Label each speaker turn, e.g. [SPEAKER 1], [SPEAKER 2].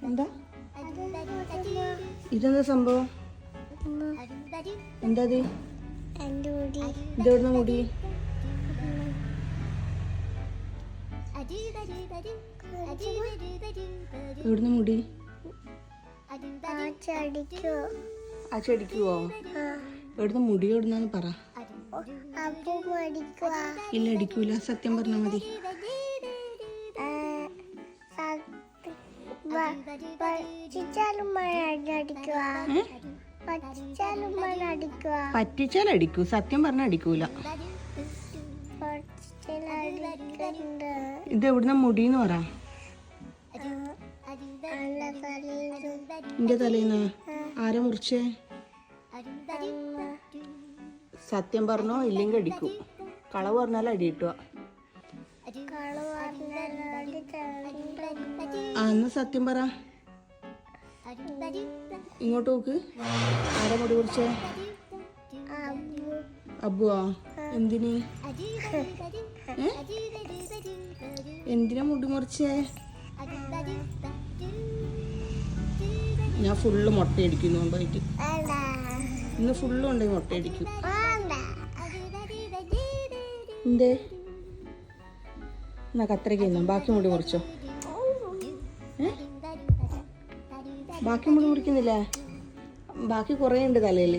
[SPEAKER 1] എന്താ ഇതെന്താ സംഭവം? എന്താ ഇത്? ഇതെവിടുന്ന മുടി? എവിടുന്ന മുടി? ആ ചെടിക്കുവോ? എവിടുന്ന മുടി എവിടുന്നാന്ന് പറ. ഇല്ല, അടിക്കൂല. സത്യം പറഞ്ഞാ മതി. പറ്റിച്ചാൽ അടിക്കൂ, സത്യം പറഞ്ഞാൽ അടിക്കൂല. ഇത് എവിടുന്ന മുടിന്ന് പറ. എന്റെ തലേന്ന് ആരെ മുറിച്ചേ? സത്യം പറഞ്ഞോ ഇല്ലെങ്കിൽ അടിക്കൂ. കളവ് പറഞ്ഞാൽ അടി കിട്ടുക. അന്ന് സത്യം പറ. ഇങ്ങോട്ട് നോക്ക്. ആരെ മുടി മുറിച്ചേ? അബുവാ? എന്തിന്? എന്തിനാ മുടി മുറിച്ചേ? ഞാൻ ഫുള്ള് മുട്ടയടിക്കുന്നു മുമ്പായിട്ട്. ഇന്ന് ഫുള്ളും ഉണ്ടെങ്കിൽ മുട്ടയടിക്കും. എന്തേ? എന്നാ കത്രയ്ക്ക് തിന്നാം. ബാക്കി മുടി മുറിച്ചോ. ബാക്കി മുടി മുറിക്കുന്നില്ലേ? ബാക്കി കുറേ ഉണ്ട് തലയിൽ.